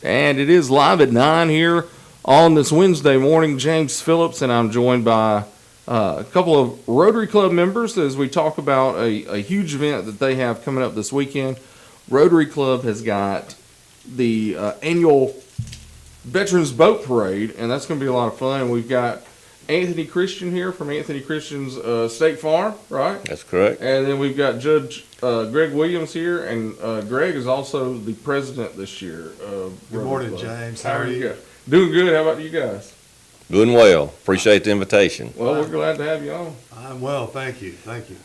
And it is live at 9 here on this Wednesday morning. James Phillips, and I'm joined by a couple of Rotary Club members as we talk about a huge event that they have coming up this weekend. Rotary Club has got the annual Veterans Boat Parade, and that's going to be a lot of fun. We've got Anthony Christian here from Anthony Christian's State Farm, right? That's correct. And then we've got Judge Greg Williams here, and Greg is also the president this year. Good morning, James. How are you? Doing good. How about you guys? Doing well. Appreciate the invitation. Well, we're glad to have you on. I'm well, thank you. Thank you.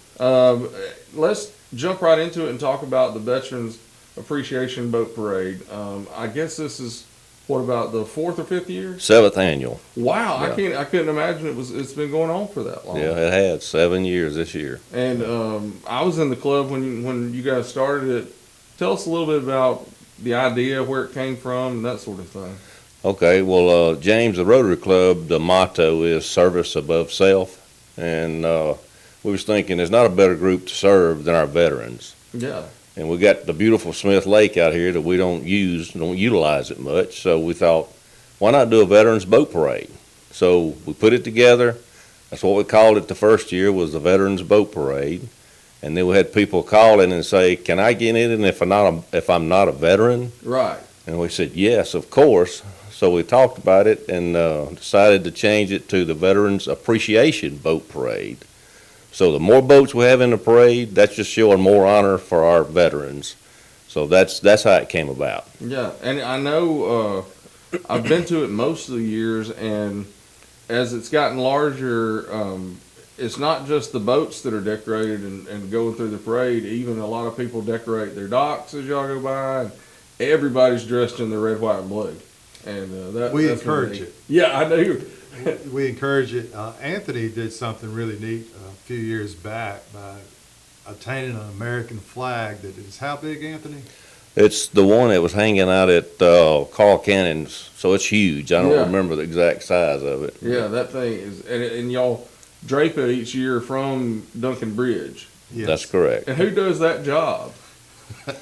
Let's jump right into it and talk about the Veterans Appreciation Boat Parade. I guess this is, what, about the 4th or 5th year? 7th annual. Wow, Yeah. I couldn't imagine it's been going on for that long. Yeah, it had 7 years this year. And I was in the club when you guys started it. Tell us a little bit about the idea, where it came from, and that sort of thing. Okay, well, James, the Rotary Club, the motto is service above self. And we was thinking there's not a better group to serve than our veterans. Yeah. And we got the beautiful Smith Lake out here that we don't utilize it much. So we thought, why not do a Veterans Boat Parade? So we put it together. That's what we called it the first year, was the Veterans Boat Parade. And then we had people call in and say, can I get in it if I'm not a veteran? Right. And we said, yes, of course. So we talked about it and decided to change it to the Veterans Appreciation Boat Parade. So the more boats we have in the parade, that's just showing more honor for our veterans. So that's how it came about. Yeah, and I know I've been to it most of the years, and as it's gotten larger, it's not just the boats that are decorated and going through the parade. Even a lot of people decorate their docks as y'all go by, and everybody's dressed in the red, white, and blue. And We encourage it. Yeah, I do. We encourage it. Anthony did something really neat a few years back by obtaining an American flag that is how big, Anthony? It's the one that was hanging out at Carl Cannon's, so it's huge. I don't remember the exact size of it. Yeah, that thing is, and y'all drape it each year from Duncan Bridge. Yes. That's correct. And who does that job?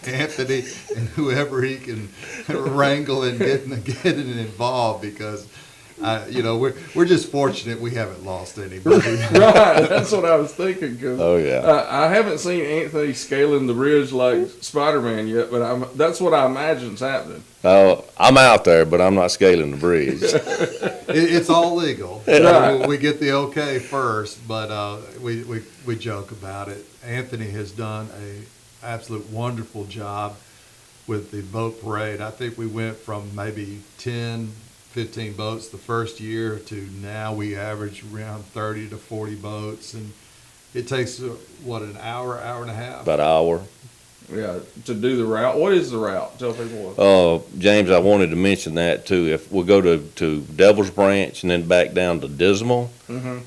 Anthony and whoever he can wrangle and get it involved, because we're just fortunate we haven't lost anybody. Right, that's what I was thinking. Cause, Oh, yeah. I haven't seen Anthony scaling the bridge like Spider-Man yet, but that's what I imagine's happening. I'm out there, but I'm not scaling the bridge. It's all legal. Right. We get the okay first, but we joke about it. Anthony has done a absolute wonderful job with the boat parade. I think we went from maybe 10, 15 boats the first year to now we average around 30 to 40 boats, and it takes an hour and a half? About an hour. Yeah, to do the route. What is the route? Tell people what. James, I wanted to mention that too. If we go to Devil's Branch and then back down to Dismal,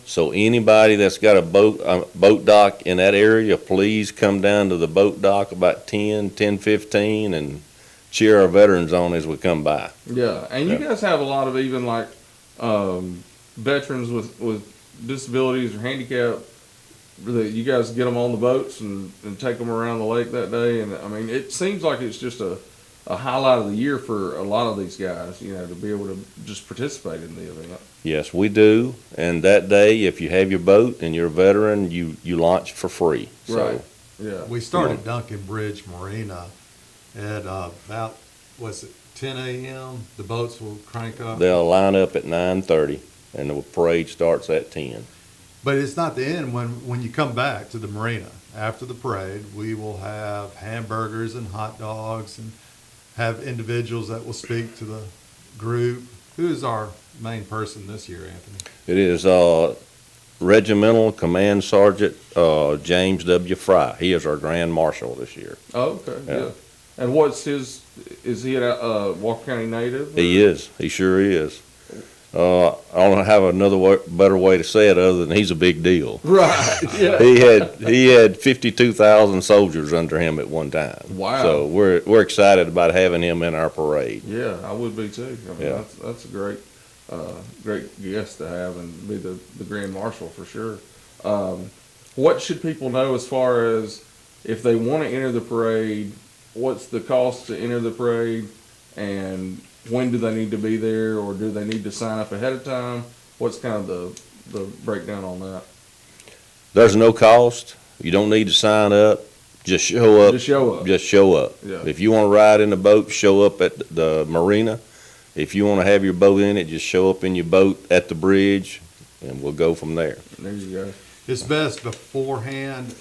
so anybody that's got a boat dock in that area, please come down to the boat dock about 10:15 and cheer our veterans on as we come by. Yeah, and you guys have a lot of even like veterans with disabilities or handicap. You guys get them on the boats and take them around the lake that day, and I mean, it seems like it's just a highlight of the year for a lot of these guys, to be able to just participate in the event. Yes, we do. And that day, if you have your boat and you're a veteran, you launch for free. Right. Yeah. We started Duncan Bridge Marina at about 10 a.m. The boats will crank up. They'll line up at 9:30, and the parade starts at 10. But it's not the end. When you come back to the marina after the parade, we will have hamburgers and hot dogs and have individuals that will speak to the group. Who is our main person this year, Anthony? It is Regimental Command Sergeant James W. Fry. He is our Grand Marshal this year. Oh, okay. Yeah. And what's is he a Walker County native? He is. He sure is. I don't have another better way to say it other than he's a big deal. Right. Yeah. He had 52,000 soldiers under him at one time. Wow. So we're excited about having him in our parade. Yeah, I would be too. I mean, Yeah. that's a great guest to have and be the Grand Marshal for sure. What should people know as far as if they want to enter the parade? What's the cost to enter the parade? And when do they need to be there, or do they need to sign up ahead of time? What's kind of the breakdown on that? There's no cost. You don't need to sign up. Just show up. Just show up. Just show up. Yeah. If you want to ride in the boat, show up at the marina. If you want to have your boat in it, just show up in your boat at the bridge, and we'll go from there. There you go. It's best beforehand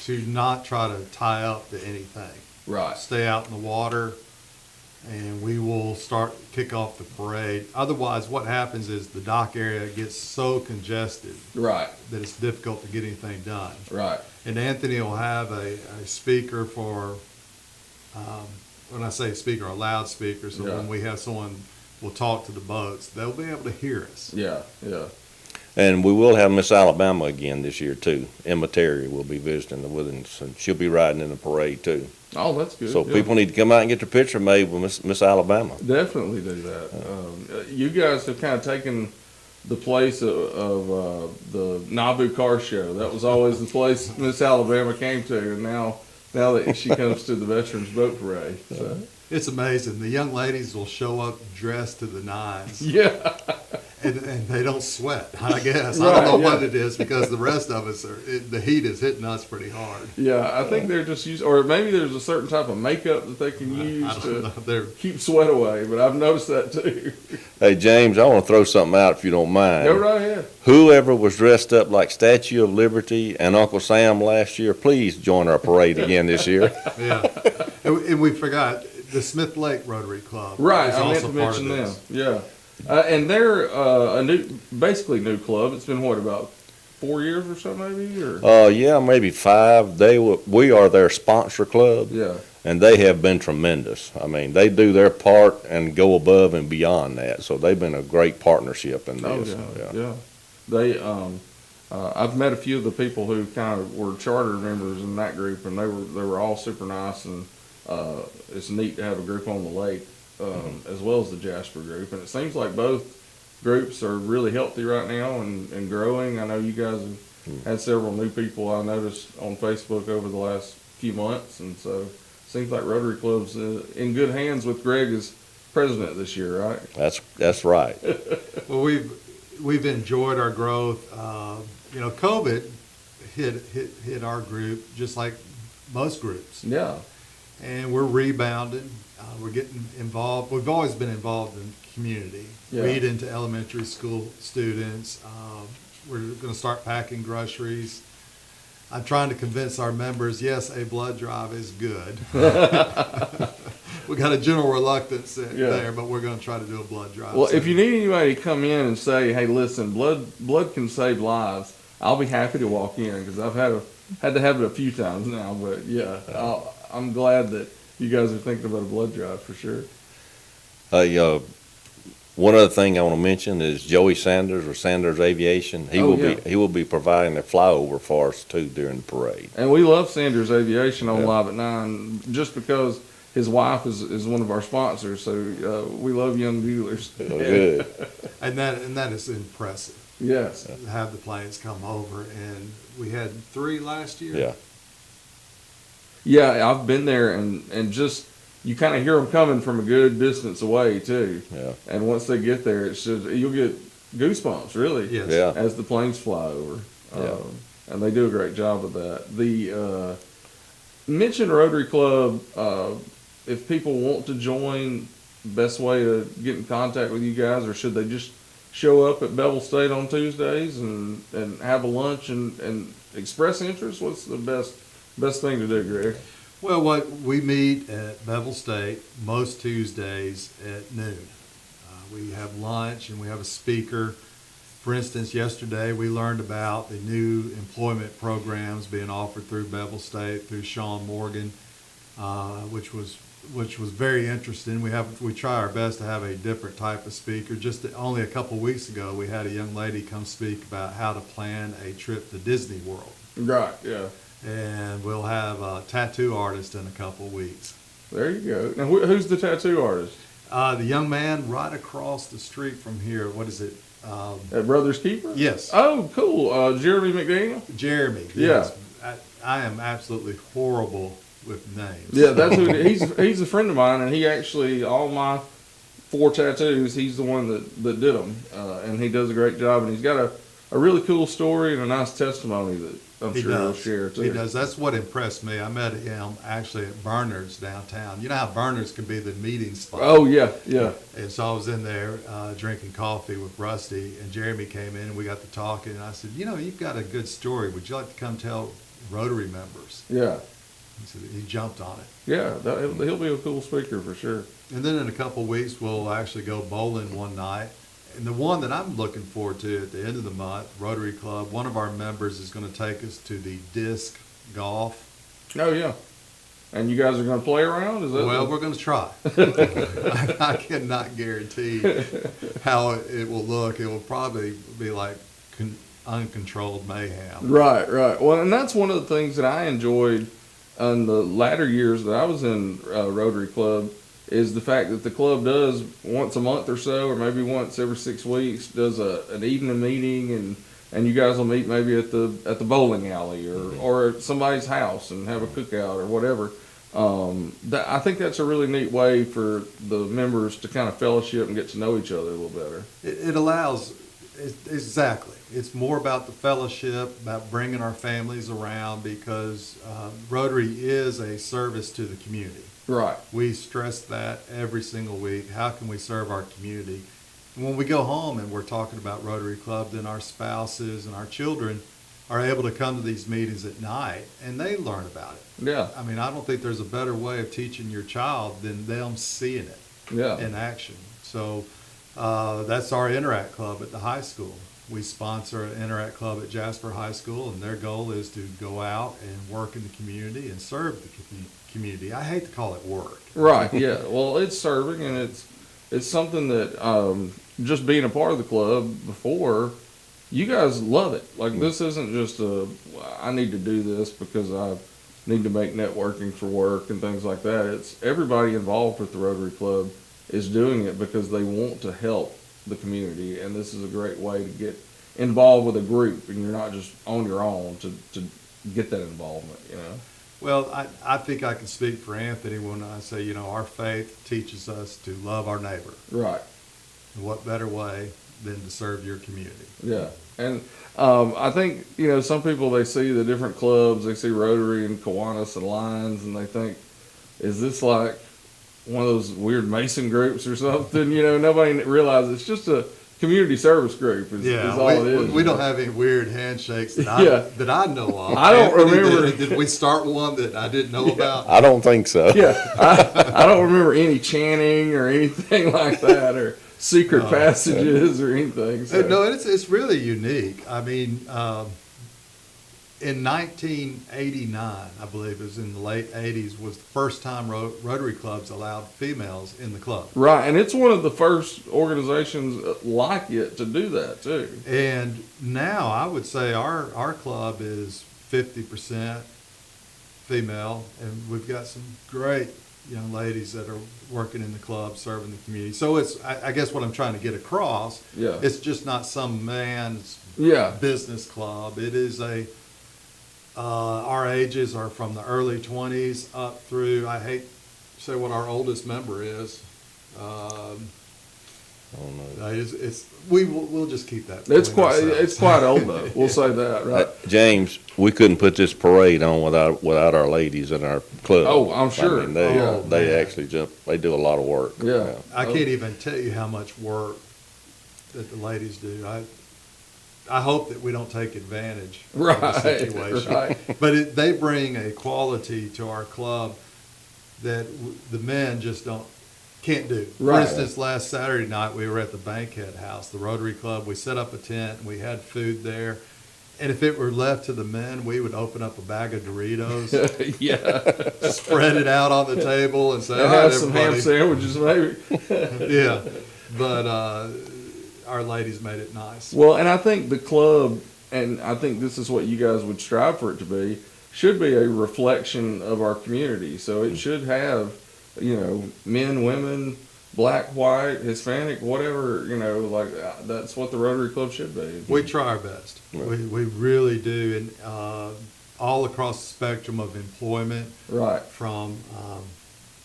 to not try to tie up to anything. Right. Stay out in the water, and we will kick off the parade. Otherwise, what happens is the dock area gets so congested Right. that it's difficult to get anything done. Right. And Anthony will have a speaker when I say speaker, a loudspeaker, so Yeah. when we have someone will talk to the boats, they'll be able to hear us. Yeah. Yeah. And we will have Miss Alabama again this year too. Emma Terry will be visiting with us, and she'll be riding in the parade too. Oh, that's good. So Yeah. people need to come out and get their picture made with Miss Alabama. Definitely do that. You guys have kind of taken the place of the Nauvoo Car Show. That was always the place Miss Alabama came to, and now that she comes to the Veterans Boat Parade. So. It's amazing. The young ladies will show up dressed to the nines, Yeah. and they don't sweat, I guess. Right, I don't know yeah. what it is, because the rest of us, the heat is hitting us pretty hard. Yeah, I think they're just using, or maybe there's a certain type of makeup that they can I use don't know. to keep sweat away, but I've noticed that too. Hey James, I want to throw something out if you don't mind. Go right ahead. Whoever was dressed up like Statue of Liberty and Uncle Sam last year, please join our parade again this year. Yeah. And we forgot the Smith Lake Rotary Club. Right, is I meant also to part of mention them. this. Yeah, and they're basically new club. It's been what, about 4 years or so, maybe, or Yeah, maybe 5. We are their sponsor club, yeah. and they have been tremendous. I mean, they do their part and go above and beyond that. So they've been a great partnership in Oh this. yeah. They I've met a few of the people who kind of were charter members in that group, and they were all super nice, and it's neat to have a group on the lake as well as the Jasper group, and it seems like both groups are really healthy right now and growing. I know you guys have had several new people I noticed on Facebook over the last few months, and so it seems like Rotary Club's in good hands with Greg as president this year, right? That's right. Well, we've enjoyed our growth. COVID hit our group just like most groups, Yeah. and we're rebounding. We're getting involved. We've always been involved in community. Yeah. Reading to elementary school students. We're going to start packing groceries. I'm trying to convince our members, yes, a blood drive is good. We got a general reluctance there, but we're going to try to do a blood drive. Well, soon. if you need anybody to come in and say, "Hey, listen, blood can save lives," I'll be happy to walk in, because I've had to have it a few times now. But yeah, I'm glad that you guys are thinking about a blood drive for sure. One other thing I want to mention is Joey Sanders or Sanders Aviation. He will be providing a flyover for us too during the parade. And we love Sanders Aviation on Yeah. Live at 9 just because his wife is one of our sponsors. So we love young dealers. Good. and that is impressive. Yes. To have the planes come over, and we had 3 last year. Yeah. Yeah, I've been there, and just you kind of hear them coming from a good distance away too. Yeah. And once they get there, it's just you'll get goosebumps really. Yes. Yeah. As the planes fly over. Yeah. And they do a great job of that. The mention Rotary Club. If people want to join, best way to get in contact with you guys, or should they just show up at Bevel State on Tuesdays and have a lunch and express interest? What's the best thing to do, Greg? Well, we meet at Bevel State most Tuesdays at noon. We have lunch and we have a speaker. For instance, yesterday we learned about the new employment programs being offered through Bevel State through Sean Morgan, which was very interesting. We try our best to have a different type of speaker. Just only a couple weeks ago, we had a young lady come speak about how to plan a trip to Disney World. Right. Yeah. And we'll have a tattoo artist in a couple weeks. There you go. Now, who's the tattoo artist? The young man right across the street from here. What is it? At Brothers Keeper? Yes. Oh, cool. Jeremy McDaniel? Jeremy. Yeah. Yes. I am absolutely horrible with names. Yeah, that's who he's a friend of mine, and he actually all my 4 tattoos. He's the one that did them, and he does a great job. And he's got a really cool story and a nice testimony that I'm sure he'll share too. He does. That's what impressed me. I met him actually at Bernard's downtown. You know how Bernard's can be the meeting spot. Oh yeah, yeah. And so I was in there drinking coffee with Rusty, and Jeremy came in, and we got to talking. And I said, you know, you've got a good story. Would you like to come tell Rotary members? Yeah. He said he jumped on it. Yeah, he'll be a cool speaker for sure. And then in a couple of weeks, we'll actually go bowling one night. And the one that I'm looking forward to at the end of the month, Rotary Club, one of our members is going to take us to the disc golf. Oh yeah. And you guys are going to play around? Is that Well, we're going to try. I cannot guarantee how it will look. It will probably be like uncontrolled mayhem. Right, right. Well, and that's one of the things that I enjoyed in the latter years that I was in Rotary Club is the fact that the club does once a month or so, or maybe once every 6 weeks, does an evening meeting, and you guys will meet maybe at the bowling alley or at somebody's house and have a cookout or whatever. I think that's a really neat way for the members to kind of fellowship and get to know each other a little better. It allows, exactly. It's more about the fellowship, about bringing our families around, because Rotary is a service to the community. Right. We stress that every single week. How can we serve our community? And when we go home and we're talking about Rotary Club, then our spouses and our children are able to come to these meetings at night, and they learn about it. Yeah. I mean, I don't think there's a better way of teaching your child than them seeing it in action. So that's our Interact Club at the high school. We sponsor an Interact Club at Jasper High School, and their goal is to go out and work in the community and serve the community. I hate to call it work. Right. Yeah. Well, it's serving, and it's something that just being a part of the club before, you guys love it. Like, this isn't just I need to do this because I need to make networking for work and things like that. It's everybody involved with the Rotary Club is doing it because they want to help the community, and this is a great way to get involved with a group, and you're not just on your own to get that involvement, you know. Well, I think I can speak for Anthony when I say, you know, our faith teaches us to love our neighbor. Right. And what better way than to serve your community? Yeah. And I think, you know, some people, they see the different clubs, they see Rotary and Kiwanis and Lions, and they think, is this like one of those weird Mason groups or something? You know, nobody realizes it's just a community service group is all it is. We don't have any weird handshakes that I know of. I don't remember. Did we start one that I didn't know about? I don't think so. Yeah. I don't remember any chanting or anything like that, or secret passages or anything. So. No, it's really unique. I mean, in 1989, I believe it was in the late 80s, was the first time Rotary clubs allowed females in the club. Right, and it's one of the first organizations like it to do that too. And now I would say our club is 50% female, and we've got some great young ladies that are working in the club, serving the community. So it's, I guess what I'm trying to get across, it's just not some man's business club. It is our ages are from the early 20s up through, I hate to say what our oldest member is. I don't know. We'll just keep that. It's quite old though. We'll say that, right? James, we couldn't put this parade on without our ladies in our club. Oh, I'm sure. I mean, they actually they do a lot of work. Yeah. I can't even tell you how much work that the ladies do. I hope that we don't take advantage of the situation. Right. But they bring a quality to our club that the men just can't do. Right. For instance, last Saturday night we were at the Bankhead House, the Rotary Club. We set up a tent and we had food there. And if it were left to the men, we would open up a bag of Doritos, spread it out on the table, and say, and have some ham sandwiches maybe. Yeah, but our ladies made it nice. Well, and I think the club, and I think this is what you guys would strive for it to be, should be a reflection of our community. So it should have, you know, men, women, black, white, Hispanic, whatever, you know, like that's what the Rotary Club should be. We try our best. Right. We really do. And all across the spectrum of employment. Right. From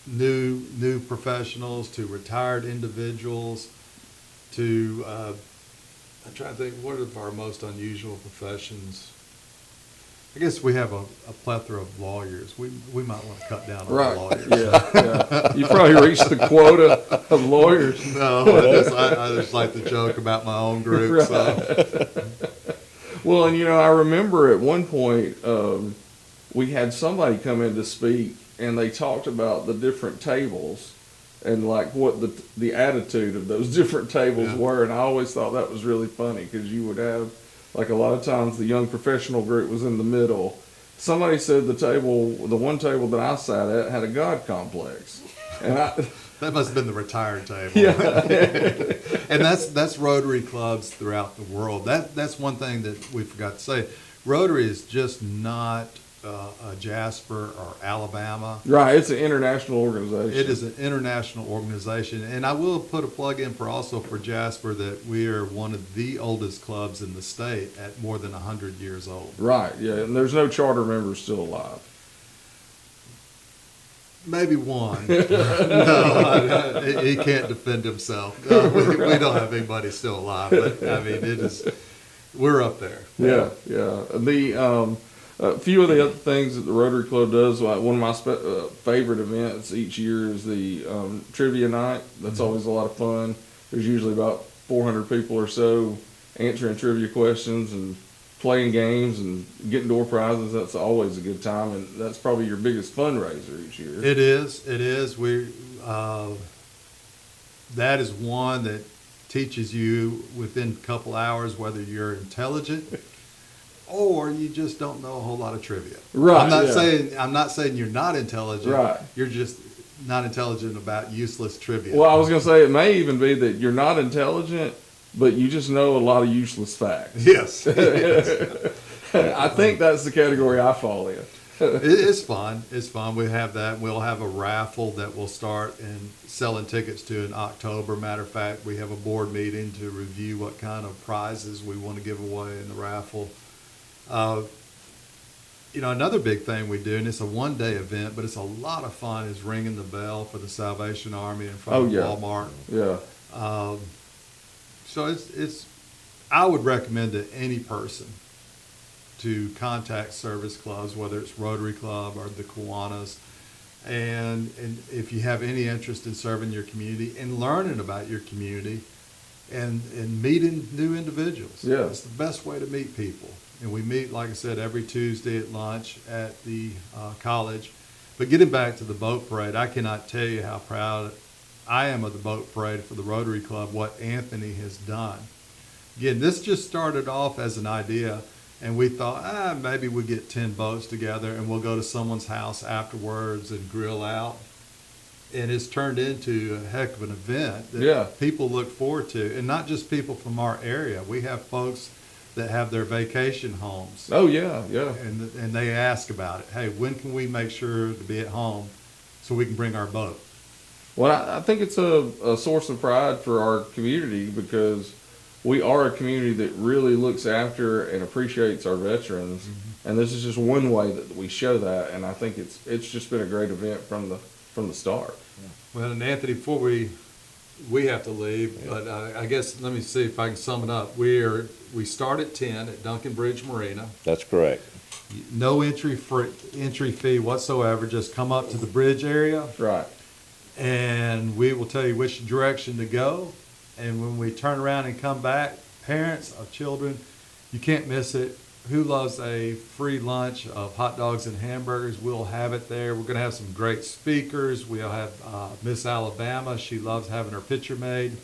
new professionals to retired individuals to, I'm trying to think, what are our most unusual professions? I guess we have a plethora of lawyers. We might want to cut down on Right. lawyers. Yeah. You probably reached the quota of lawyers. No, I just like to joke about my own group. Right. So. Well, and I remember at one point we had somebody come in to speak, and they talked about the different tables and like what the attitude of those different tables were, and I always thought that was really funny because you would have, like, a lot of times the young professional group was in the middle. Somebody said the one table that I sat at had a God complex, and That must have been the retired table. Yeah. And that's Rotary clubs throughout the world. That's one thing that we forgot to say. Rotary is just not a Jasper or Alabama. Right, it's an international organization. It is an international organization, and I will put a plug in for Jasper that we are one of the oldest clubs in the state at more than 100 years old. Right, yeah, and there's no charter members still alive. Maybe one. No, he can't defend himself. We don't have anybody still alive, but I mean, we're up there. Yeah. The a few of the other things that the Rotary Club does, like one of my favorite events each year is the trivia night. That's always a lot of fun. There's usually about 400 people or so answering trivia questions and playing games and getting door prizes. That's always a good time, and that's probably your biggest fundraiser each year. It is. That is one that teaches you within a couple hours whether you're intelligent or you just don't know a whole lot of trivia. Right. I'm not saying you're not intelligent. Right. You're just not intelligent about useless trivia. Well, I was going to say it may even be that you're not intelligent, but you just know a lot of useless facts. Yes. I think that's the category I fall in. It's fun. It's fun. We have that. We'll have a raffle that we'll start and selling tickets to in October. Matter of fact, we have a board meeting to review what kind of prizes we want to give away in the raffle. Another big thing we do, and it's a one-day event, but it's a lot of fun, is ringing the bell for the Salvation Army in front of Walmart. Yeah. So I would recommend to any person to contact service clubs, whether it's Rotary Club or the Kiwanis, and if you have any interest in serving your community and learning about your community and meeting new individuals. Yeah. It's the best way to meet people. And we meet, like I said, every Tuesday at lunch at the college. But getting back to the boat parade, I cannot tell you how proud I am of the boat parade for the Rotary Club, what Anthony has done. Again, this just started off as an idea, and we thought, maybe we get 10 boats together and we'll go to someone's house afterwards and grill out. And it's turned into a heck of an event that people look forward to, and not just people from our area. We have folks that have their vacation homes. Oh, yeah. And they ask about it. Hey, when can we make sure to be at home so we can bring our boat? Well, I think it's a source of pride for our community because we are a community that really looks after and appreciates our veterans. Mm-hmm. And this is just one way that we show that. And I think it's just been a great event from the start. Well, and Anthony, before we have to leave, but I guess let me see if I can sum it up. We start at 10 at Duncan Bridge Marina. That's correct. No entry fee whatsoever. Just come up to the bridge area. Right. And we will tell you which direction to go. And when we turn around and come back, parents of children, you can't miss it. Who loves a free lunch of hot dogs and hamburgers? We'll have it there. We're going to have some great speakers. We'll have Miss Alabama. She loves having her picture made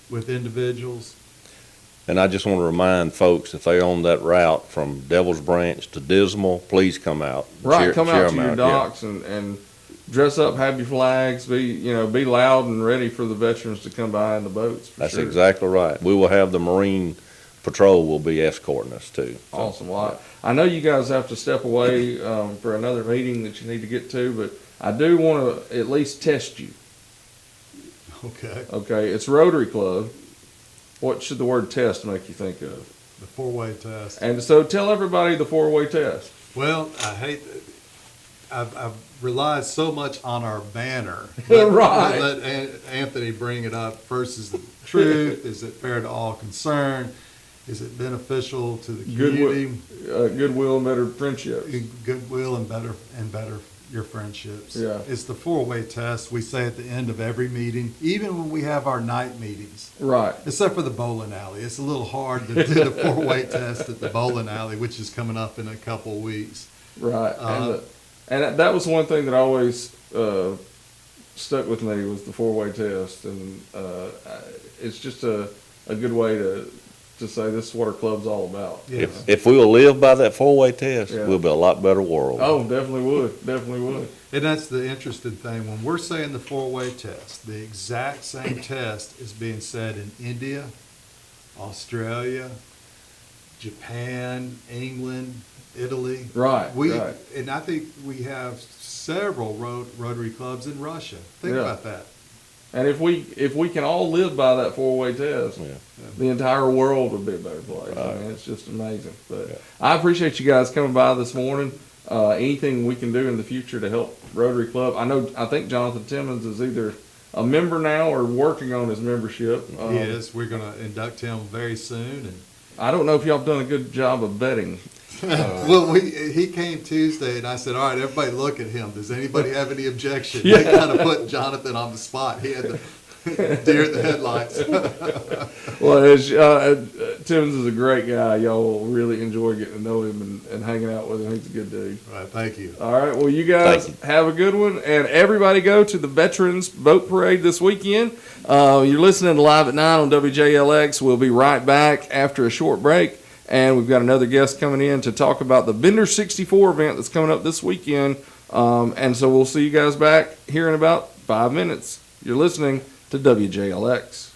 with individuals. And I just want to remind folks, if they're on that route from Devil's Branch to Dismal, please come out. Right, come out to your docks and dress up, have your flags, be loud and ready for the veterans to come by in the boats. That's exactly right. We will have the Marine Patrol will be escorting us too. Awesome. Well, I know you guys have to step away for another meeting that you need to get to, but I do want to at least test you. Okay. Okay, it's Rotary Club. What should the word test make you think of? The four-way test. And so tell everybody the four-way test. Well, I've relied so much on our banner. Right. Let Anthony bring it up. First is the truth. Is it fair to all concerned? Is it beneficial to the community? Goodwill and better friendships. Goodwill and better your friendships. Yeah. It's the four-way test we say at the end of every meeting, even when we have our night meetings. Right. Except for the bowling alley. It's a little hard to do the four-way test at the bowling alley, which is coming up in a couple of weeks. Right. And that was one thing that always stuck with me was the four-way test. And it's just a good way to say this is what our club's all about. Yeah. If we will live by that four-way test, Yeah. we'll be a lot better world. Oh, definitely would. Definitely would. And that's the interesting thing. When we're saying the four-way test, the exact same test is being said in India, Australia, Japan, England, Italy. Right. Right. And I think we have several Rotary clubs in Russia. Think Yeah. about that. And if we can all live by that four-way test, Yeah. the entire world would be a better place. I mean, it's just amazing. But Yeah. I appreciate you guys coming by this morning. Anything we can do in the future to help Rotary Club. I think Jonathan Timmons is either a member now or working on his membership. He is. We're going to induct him very soon. And I don't know if y'all have done a good job of vetting. well, he came Tuesday, and I said, "All right, everybody, look at him. Does anybody have any objection?" Yeah. They kind of put Jonathan on the spot. He had the deer in the headlights. Well, Timmons is a great guy. Y'all will really enjoy getting to know him and hanging out with him. He's a good dude. All right, thank you. All right. Well, you guys Thank have a good one. And everybody go to the Veterans Boat Parade this weekend. You're listening to Live at 9 on WJLX. We'll be right back after a short break. And we've got another guest coming in to talk about the Bender 64 event that's coming up this weekend. And so we'll see you guys back here in about 5 minutes. You're listening to WJLX.